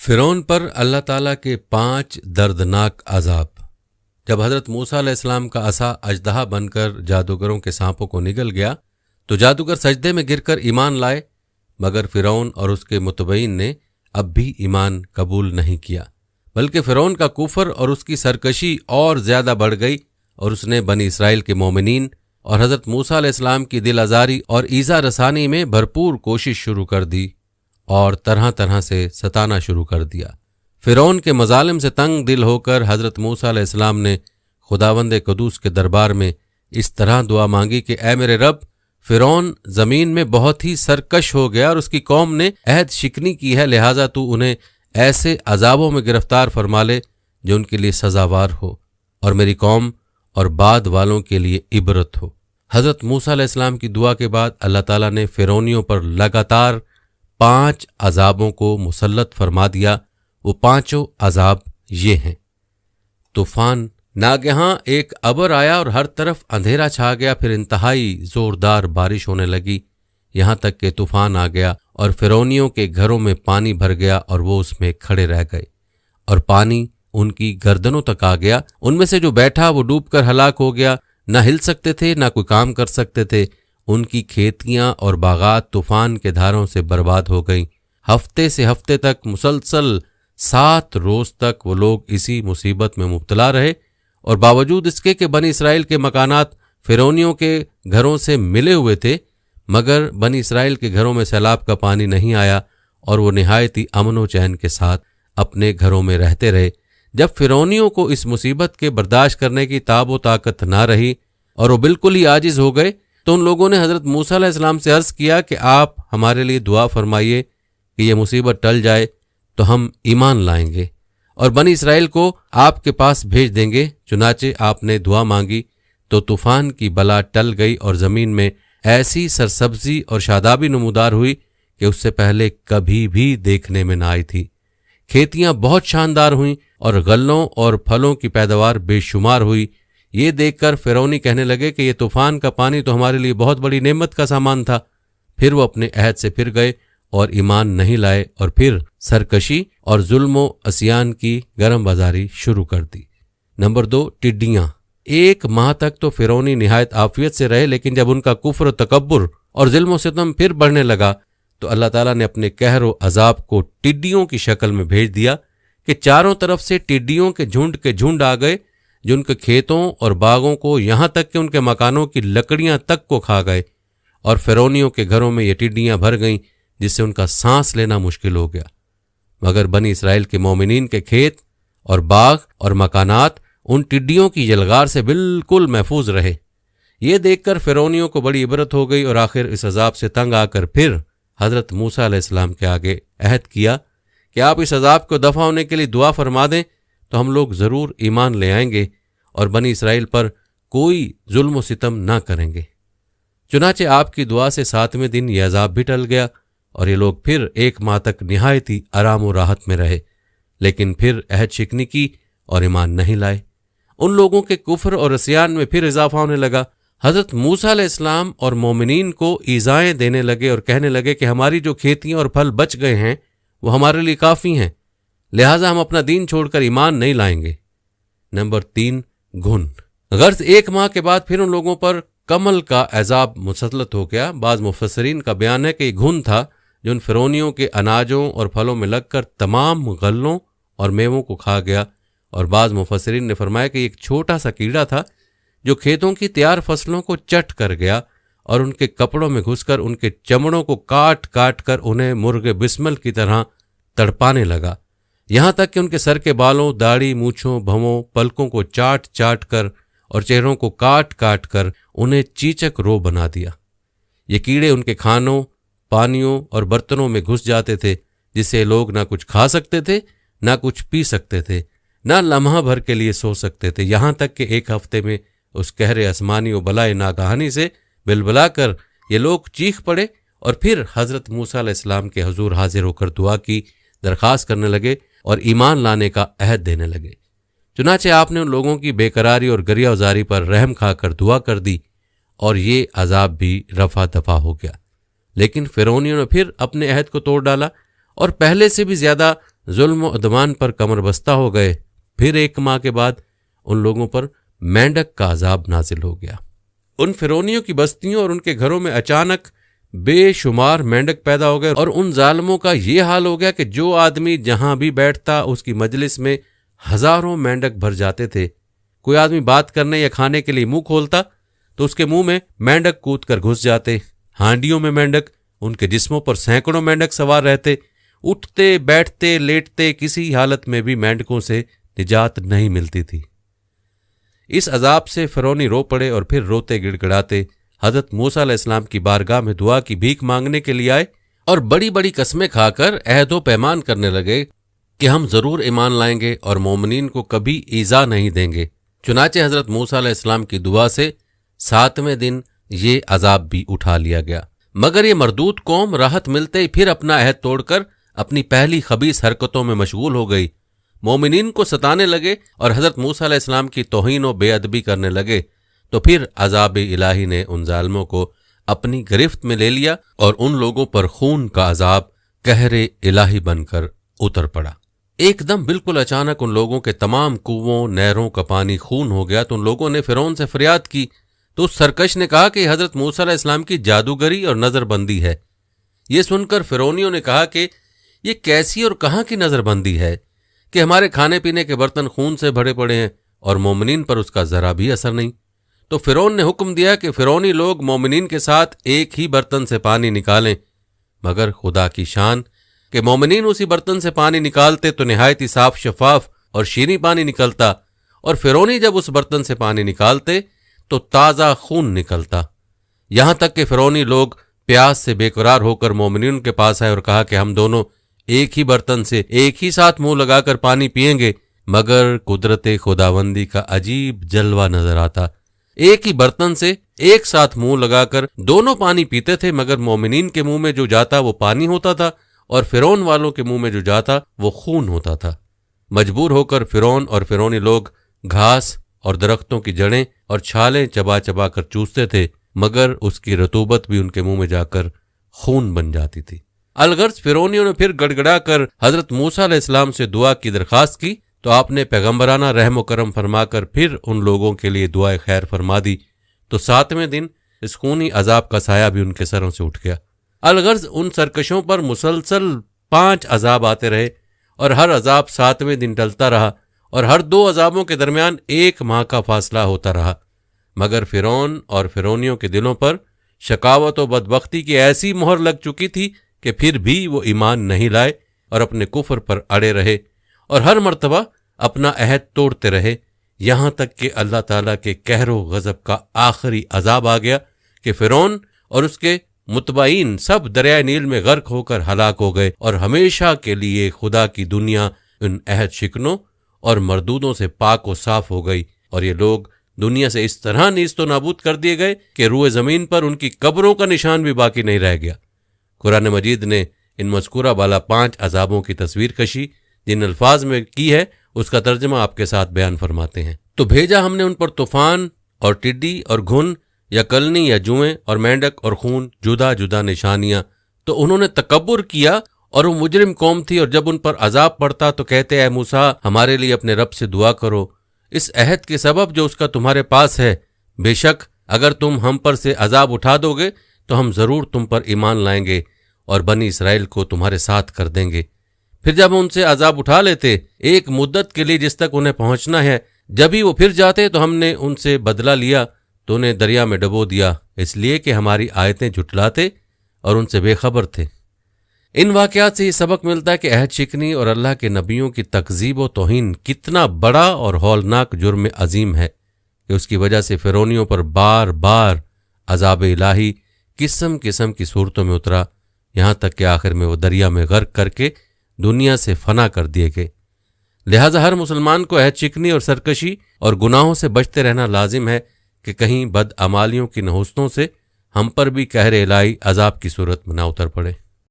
فرعون پر اللہ تعالیٰ کے 5 دردناک عذاب۔ جب حضرت موسیٰ علیہ السلام کا عصا اژدہا بن کر جادوگروں کے سانپوں کو نگل گیا تو جادوگر سجدے میں گر کر ایمان لائے، مگر فرعون اور اس کے متبعین نے اب بھی ایمان قبول نہیں کیا، بلکہ فرعون کا کفر اور اس کی سرکشی اور زیادہ بڑھ گئی، اور اس نے بنی اسرائیل کے مومنین اور حضرت موسیٰ علیہ السلام کی دل آزاری اور ایذا رسانی میں بھرپور کوشش شروع کر دی اور طرح طرح سے ستانا شروع کر دیا۔ فرعون کے مظالم سے تنگ دل ہو کر حضرت موسیٰ علیہ السلام نے خداوند قدوس کے دربار میں اس طرح دعا مانگی کہ اے میرے رب، فرعون زمین میں بہت ہی سرکش ہو گیا اور اس کی قوم نے عہد شکنی کی ہے، لہٰذا تو انہیں ایسے عذابوں میں گرفتار فرما لے جو ان کے لیے سزاوار ہو اور میری قوم اور بعد والوں کے لیے عبرت ہو۔ حضرت موسیٰ علیہ السلام کی دعا کے بعد اللہ تعالیٰ نے فرعونیوں پر لگاتار 5 عذابوں کو مسلط فرما دیا۔ وہ 5 عذاب یہ ہیں۔ طوفان۔ ناگہاں ایک ابر آیا اور ہر طرف اندھیرا چھا گیا، پھر انتہائی زوردار بارش ہونے لگی، یہاں تک کہ طوفان آ گیا اور فرعونیوں کے گھروں میں پانی بھر گیا اور وہ اس میں کھڑے رہ گئے، اور پانی ان کی گردنوں تک آ گیا۔ ان میں سے جو بیٹھا وہ ڈوب کر ہلاک ہو گیا، نہ ہل سکتے تھے نہ کوئی کام کر سکتے تھے۔ ان کی کھیتیاں اور باغات طوفان کے دھاروں سے برباد ہو گئیں۔ ہفتے سے ہفتے تک مسلسل 7 روز تک وہ لوگ اسی مصیبت میں مبتلا رہے، اور باوجود اس کے کہ بنی اسرائیل کے مکانات فرعونیوں کے گھروں سے ملے ہوئے تھے، مگر بنی اسرائیل کے گھروں میں سیلاب کا پانی نہیں آیا اور وہ نہایت ہی امن و چین کے ساتھ اپنے گھروں میں رہتے رہے۔ جب فرعونیوں کو اس مصیبت کے برداشت کرنے کی تاب و طاقت نہ رہی اور وہ بالکل ہی عاجز ہو گئے، تو ان لوگوں نے حضرت موسیٰ علیہ السلام سے عرض کیا کہ آپ ہمارے لیے دعا فرمائیے کہ یہ مصیبت ٹل جائے تو ہم ایمان لائیں گے اور بنی اسرائیل کو آپ کے پاس بھیج دیں گے۔ چنانچہ آپ نے دعا مانگی تو طوفان کی بلا ٹل گئی اور زمین میں ایسی سرسبزی اور شادابی نمودار ہوئی کہ اس سے پہلے کبھی بھی دیکھنے میں نہ آئی تھی۔ کھیتیاں بہت شاندار ہوئیں اور غلوں اور پھلوں کی پیداوار بے شمار ہوئی۔ یہ دیکھ کر فرعونی کہنے لگے کہ یہ طوفان کا پانی تو ہمارے لیے بہت بڑی نعمت کا سامان تھا۔ پھر وہ اپنے عہد سے پھر گئے اور ایمان نہیں لائے، اور پھر سرکشی اور ظلم و عصیان کی گرم بازاری شروع کر دی۔ نمبر 2، ٹڈیاں۔ 1 ماہ تک تو فرعونی نہایت عافیت سے رہے، لیکن جب ان کا کفر و تکبر اور ظلم و ستم پھر بڑھنے لگا تو اللہ تعالیٰ نے اپنے قہر و عذاب کو ٹڈیوں کی شکل میں بھیج دیا کہ چاروں طرف سے ٹڈیوں کے جھنڈ آ گئے، جو ان کے کھیتوں اور باغوں کو یہاں تک کہ ان کے مکانوں کی لکڑیاں تک کو کھا گئے، اور فرعونیوں کے گھروں میں یہ ٹڈیاں بھر گئیں جس سے ان کا سانس لینا مشکل ہو گیا۔ مگر بنی اسرائیل کے مومنین کے کھیت اور باغ اور مکانات ان ٹڈیوں کی یلغار سے بالکل محفوظ رہے۔ یہ دیکھ کر فرعونیوں کو بڑی عبرت ہو گئی، اور آخر اس عذاب سے تنگ آ کر پھر حضرت موسیٰ علیہ السلام کے آگے عہد کیا کہ آپ اس عذاب کو دفع ہونے کے لیے دعا فرما دیں تو ہم لوگ ضرور ایمان لے آئیں گے اور بنی اسرائیل پر کوئی ظلم و ستم نہ کریں گے۔ چنانچہ آپ کی دعا سے 7ویں دن یہ عذاب بھی ٹل گیا اور یہ لوگ پھر 1 ماہ تک نہایت ہی آرام و راحت میں رہے، لیکن پھر عہد شکنی کی اور ایمان نہیں لائے۔ ان لوگوں کے کفر اور عصیان میں پھر اضافہ ہونے لگا۔ حضرت موسیٰ علیہ السلام اور مومنین کو ایذائیں دینے لگے اور کہنے لگے کہ ہماری جو کھیتیاں اور پھل بچ گئے ہیں وہ ہمارے لیے کافی ہیں، لہٰذا ہم اپنا دین چھوڑ کر ایمان نہیں لائیں گے۔ نمبر 3، گھن۔ غرض 1 ماہ کے بعد پھر ان لوگوں پر کمل کا عذاب مسلط ہو گیا۔ بعض مفسرین کا بیان ہے کہ یہ گھن تھا جو ان فرعونیوں کے اناجوں اور پھلوں میں لگ کر تمام غلوں اور میووں کو کھا گیا، اور بعض مفسرین نے فرمایا کہ ایک چھوٹا سا کیڑا تھا جو کھیتوں کی تیار فصلوں کو چٹ کر گیا اور ان کے کپڑوں میں گھس کر ان کے چمڑوں کو کاٹ کاٹ کر انہیں مرغ بسمل کی طرح تڑپانے لگا، یہاں تک کہ ان کے سر کے بالوں، داڑھی، مونچھوں، بھووں، پلکوں کو چاٹ چاٹ کر اور چہروں کو کاٹ کاٹ کر انہیں چیچک رو بنا دیا۔ یہ کیڑے ان کے کھانوں، پانیوں اور برتنوں میں گھس جاتے تھے، جس سے لوگ نہ کچھ کھا سکتے تھے، نہ کچھ پی سکتے تھے، نہ لمحہ بھر کے لیے سو سکتے تھے، یہاں تک کہ 1 ہفتے میں اس قہر آسمانی و بلائے ناگہانی سے بلبلا کر یہ لوگ چیخ پڑے اور پھر حضرت موسیٰ علیہ السلام کے حضور حاضر ہو کر دعا کی، درخواست کرنے لگے اور ایمان لانے کا عہد دینے لگے۔ چنانچہ آپ نے ان لوگوں کی بے قراری اور گریہ وزاری پر رحم کھا کر دعا کر دی اور یہ عذاب بھی رفع دفع ہو گیا۔ لیکن فرعونیوں نے پھر اپنے عہد کو توڑ ڈالا اور پہلے سے بھی زیادہ ظلم و عدوان پر کمر بستہ ہو گئے، پھر 1 ماہ کے بعد ان لوگوں پر مینڈک کا عذاب نازل ہو گیا۔ ان فرعونیوں کی بستیوں اور ان کے گھروں میں اچانک بے شمار مینڈک پیدا ہو گئے، اور ان ظالموں کا یہ حال ہو گیا کہ جو آدمی جہاں بھی بیٹھتا اس کی مجلس میں ہزاروں مینڈک بھر جاتے تھے۔ کوئی آدمی بات کرنے یا کھانے کے لیے منہ کھولتا تو اس کے منہ میں مینڈک کود کر گھس جاتے۔ ہانڈیوں میں مینڈک، ان کے جسموں پر سینکڑوں مینڈک سوار رہتے، اٹھتے بیٹھتے لیٹتے کسی حالت میں بھی مینڈکوں سے نجات نہیں ملتی تھی۔ اس عذاب سے فرعونی رو پڑے اور پھر روتے گڑ گڑاتے حضرت موسیٰ علیہ السلام کی بارگاہ میں دعا کی بھیک مانگنے کے لیے آئے، اور بڑی بڑی قسمیں کھا کر عہد و پیمان کرنے لگے کہ ہم ضرور ایمان لائیں گے اور مومنین کو کبھی ایذا نہیں دیں گے۔ چنانچہ حضرت موسیٰ علیہ السلام کی دعا سے 7ویں دن یہ عذاب بھی اٹھا لیا گیا، مگر یہ مردود قوم راحت ملتے ہی پھر اپنا عہد توڑ کر اپنی پہلی خبیث حرکتوں میں مشغول ہو گئی۔ مومنین کو ستانے لگے اور حضرت موسیٰ علیہ السلام کی توہین و بے ادبی کرنے لگے، تو پھر عذاب الہی نے ان ظالموں کو اپنی گرفت میں لے لیا اور ان لوگوں پر خون کا عذاب قہر الہی بن کر اتر پڑا۔ ایک دم بالکل اچانک ان لوگوں کے تمام کنووں نہروں کا پانی خون ہو گیا، تو ان لوگوں نے فرعون سے فریاد کی، تو اس سرکش نے کہا کہ حضرت موسیٰ علیہ السلام کی جادوگری اور نظر بندی ہے۔ یہ سن کر فرعونیوں نے کہا کہ یہ کیسی اور کہاں کی نظر بندی ہے کہ ہمارے کھانے پینے کے برتن خون سے بھرے پڑے ہیں اور مومنین پر اس کا ذرا بھی اثر نہیں۔ تو فرعون نے حکم دیا کہ فرعونی لوگ مومنین کے ساتھ ایک ہی برتن سے پانی نکالیں، مگر خدا کی شان کہ مومنین اسی برتن سے پانی نکالتے تو نہایت ہی صاف شفاف اور شیریں پانی نکلتا، اور فرعونی جب اس برتن سے پانی نکالتے تو تازہ خون نکلتا۔ یہاں تک کہ فرعونی لوگ پیاس سے بے قرار ہو کر مومنین کے پاس آئے اور کہا کہ ہم دونوں ایک ہی برتن سے ایک ہی ساتھ منہ لگا کر پانی پئیں گے، مگر قدرت خداوندی کا عجیب جلوہ نظر آتا۔ ایک ہی برتن سے ایک ساتھ منہ لگا کر دونوں پانی پیتے تھے، مگر مومنین کے منہ میں جو جاتا وہ پانی ہوتا تھا اور فرعون والوں کے منہ میں جو جاتا وہ خون ہوتا تھا۔ مجبور ہو کر فرعون اور فرعونی لوگ گھاس اور درختوں کی جڑیں اور چھالیں چبا چبا کر چوستے تھے، مگر اس کی رطوبت بھی ان کے منہ میں جا کر خون بن جاتی تھی۔ الغرض فرعونیوں نے پھر گڑ گڑا کر حضرت موسیٰ علیہ السلام سے دعا کی درخواست کی، تو آپ نے پیغمبرانہ رحم و کرم فرما کر پھر ان لوگوں کے لیے دعائے خیر فرما دی، تو 7ویں دن اس خونی عذاب کا سایہ بھی ان کے سروں سے اٹھ گیا۔ الغرض ان سرکشوں پر مسلسل 5 عذاب آتے رہے، اور ہر عذاب 7ویں دن ٹلتا رہا، اور ہر 2 عذابوں کے درمیان 1 ماہ کا فاصلہ ہوتا رہا، مگر فرعون اور فرعونیوں کے دلوں پر شقاوت و بدبختی کی ایسی مہر لگ چکی تھی کہ پھر بھی وہ ایمان نہیں لائے اور اپنے کفر پر اڑے رہے، اور ہر مرتبہ اپنا عہد توڑتے رہے، یہاں تک کہ اللہ تعالیٰ کے قہر و غضب کا آخری عذاب آ گیا کہ فرعون اور اس کے متبعین سب دریائے نیل میں غرق ہو کر ہلاک ہو گئے، اور ہمیشہ کے لیے خدا کی دنیا ان عہد شکنوں اور مردودوں سے پاک و صاف ہو گئی، اور یہ لوگ دنیا سے اس طرح نیست و نابود کر دیے گئے کہ روئے زمین پر ان کی قبروں کا نشان بھی باقی نہیں رہ گیا۔ قرآن مجید نے ان مذکورہ بالا 5 عذابوں کی تصویر کشی جن الفاظ میں کی ہے اس کا ترجمہ آپ کے ساتھ بیان فرماتے ہیں۔ تو بھیجا ہم نے ان پر طوفان اور ٹڈی اور گھن یا کلنی یا جوئیں اور مینڈک اور خون، جدا جدا نشانیاں، تو انہوں نے تکبر کیا اور وہ مجرم قوم تھی، اور جب ان پر عذاب پڑتا تو کہتے اے موسیٰ ہمارے لیے اپنے رب سے دعا کرو اس عہد کے سبب جو اس کا تمہارے پاس ہے، بے شک اگر تم ہم پر سے عذاب اٹھا دو گے تو ہم ضرور تم پر ایمان لائیں گے اور بنی اسرائیل کو تمہارے ساتھ کر دیں گے۔ پھر جب ان سے عذاب اٹھا لیتے ایک مدت کے لیے جس تک انہیں پہنچنا ہے، جب ہی وہ پھر جاتے تو ہم نے ان سے بدلہ لیا تو انہیں دریا میں ڈبو دیا، اس لیے کہ ہماری آیتیں جھٹلاتے اور ان سے بے خبر تھے۔ ان واقعات سے یہ سبق ملتا ہے کہ عہد شکنی اور اللہ کے نبیوں کی تکذیب و توہین کتنا بڑا اور ہولناک جرم عظیم ہے کہ اس کی وجہ سے فرعونیوں پر بار بار عذاب الہی قسم قسم کی صورتوں میں اترا، یہاں تک کہ آخر میں وہ دریا میں غرق کر کے دنیا سے فنا کر دیے گئے۔ لہٰذا ہر مسلمان کو عہد شکنی اور سرکشی اور گناہوں سے بچتے رہنا لازم ہے کہ کہیں بدعمالیوں کی نحوستوں سے ہم پر بھی قہر الہی عذاب کی صورت میں نہ اتر پڑے۔